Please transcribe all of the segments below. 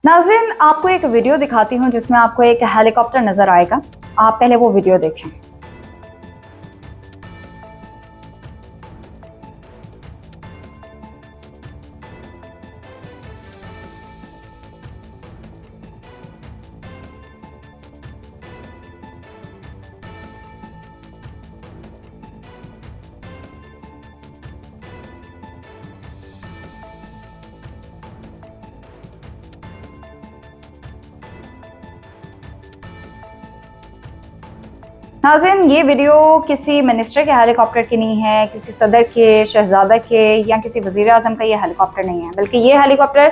नाज़रीन, आपको एक वीडियो दिखाती हूँ जिसमें आपको एक हेलीकॉप्टर नजर आएगा। आप पहले वो वीडियो देखें। नाज़रीन, ये वीडियो किसी मिनिस्टर के हेलीकॉप्टर की नहीं है, किसी सदर के, शहजादा के या किसी वज़ीर आज़म का ये हेलीकॉप्टर नहीं है, बल्कि ये हेलीकॉप्टर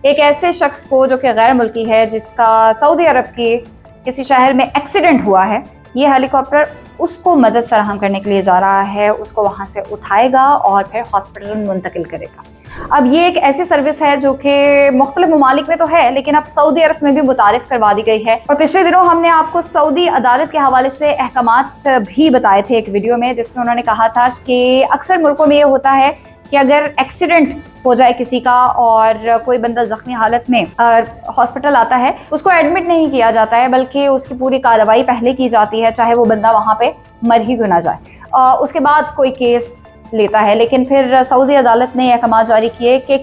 एक ऐसे शख्स को जो कि गैर मुल्की है, जिसका सऊदी अरब के किसी शहर में एक्सीडेंट हुआ है, ये हेलीकॉप्टर उसको मदद फराहम करने के लिए जा रहा है। उसको वहाँ से उठाएगा और फिर हॉस्पिटल में मुंतकिल करेगा। अब ये एक ऐसी सर्विस है जो कि मुख्तलिफ ममालिक में तो है, लेकिन अब सऊदी अरब में भी मुतारिफ करवा दी गई है। और पिछले दिनों हमने आपको सऊदी अदालत के हवाले से अहकामात भी बताए थे एक वीडियो में, जिसमें उन्होंने कहा था कि अक्सर मुल्कों में ये होता है कि अगर एक्सीडेंट हो जाए किसी का और कोई बंदा जख्मी हालत में हॉस्पिटल आता है, उसको एडमिट नहीं किया जाता है, बल्कि उसकी पूरी कार्रवाई पहले की जाती है, चाहे वो बंदा वहाँ पे मर ही क्यों ना जाए। उसके बाद कोई केस लेता है। लेकिन फिर सऊदी अदालत ने अहकाम जारी किए कि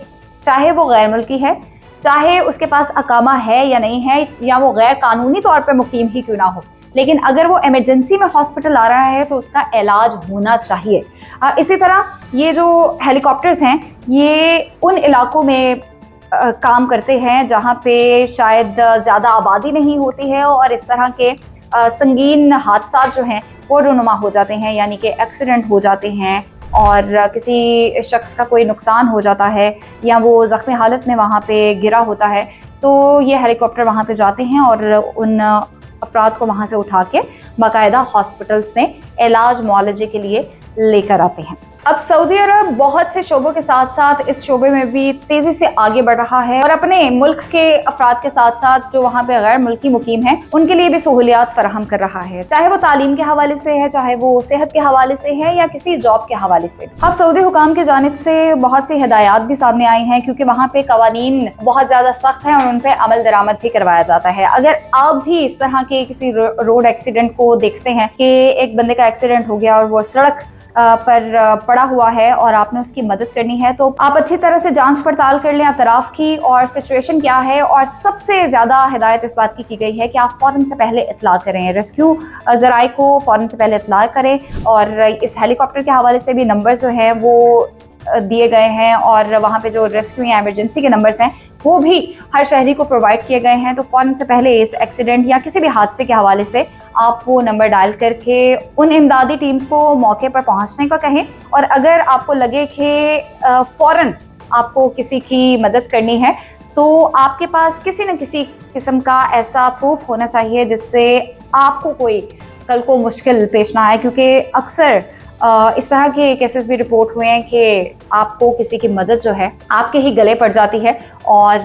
चाहे वो गैर मुल्की है, चाहे उसके पास अकामा है या नहीं है, या वो गैर कानूनी तौर पर मुकीम ही क्यों ना हो, लेकिन अगर वो इमरजेंसी में हॉस्पिटल आ रहा है तो उसका इलाज होना चाहिए। इसी तरह ये जो हेलीकॉप्टर्स हैं, ये उन इलाकों में काम करते हैं जहाँ पे शायद ज़्यादा आबादी नहीं होती है और इस तरह के संगीन हादसा जो हैं वो रुनुमा हो जाते हैं, यानी कि एक्सीडेंट हो जाते हैं और किसी शख्स का कोई नुकसान हो जाता है या वो ज़ख्मी हालत में वहाँ पे गिरा होता है, तो ये हेलीकॉप्टर वहाँ पे जाते हैं और उन अफराद को वहाँ से उठा के बाकायदा हॉस्पिटल्स में इलाज मुआलजे के लिए लेकर आते हैं। अब सऊदी अरब बहुत से शोबों के साथ साथ इस शोबे में भी तेज़ी से आगे बढ़ रहा है और अपने मुल्क के अफराद के साथ साथ जो वहाँ पे गैर मुल्की मुकीम हैं, उनके लिए भी सहूलियात फराहम कर रहा है, चाहे वो तालीम के हवाले से है, चाहे वो सेहत के हवाले से है या किसी जॉब के हवाले से। अब सऊदी हुकाम की जानिब से बहुत सी हिदायत भी सामने आई हैं, क्योंकि वहाँ पे कवानीन बहुत ज़्यादा सख्त हैं और उन पर अमल दरामद भी करवाया जाता है। अगर आप भी इस तरह के किसी रोड एक्सीडेंट को देखते हैं कि एक बंदे का एक्सीडेंट हो गया और वो सड़क पर पड़ा हुआ है और आपने उसकी मदद करनी है, तो आप अच्छी तरह से जांच पड़ताल कर लें अतराफ की और सिचुएशन क्या है। और सबसे ज़्यादा हिदायत इस बात की गई है कि आप फ़ौरन से पहले इत्तला करें, रेस्क्यू ज़राए को फ़ौरन से पहले इत्तला करें। और इस हेलीकॉप्टर के हवाले से भी नंबर जो है वो दिए गए हैं और वहाँ पे जो रेस्क्यू या इमरजेंसी के नंबर्स हैं वो भी हर शहरी को प्रोवाइड किए गए हैं। तो फ़ौरन से पहले इस एक्सीडेंट या किसी भी हादसे के हवाले से आप वो नंबर डायल करके उन इमदादी टीम्स को मौके पर पहुंचने का कहें। और अगर आपको लगे कि फ़ौरन आपको किसी की मदद करनी है, तो आपके पास किसी न किसी किस्म का ऐसा प्रूफ होना चाहिए जिससे आपको कोई कल को मुश्किल पेश ना आए, क्योंकि अक्सर इस तरह के केसेस भी रिपोर्ट हुए हैं कि आपको किसी की मदद जो है आपके ही गले पड़ जाती है और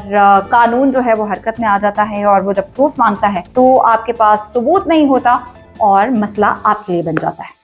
कानून जो है वो हरकत में आ जाता है और वो जब प्रूफ मांगता है तो आपके पास सबूत नहीं होता और मसला आपके लिए बन जाता है।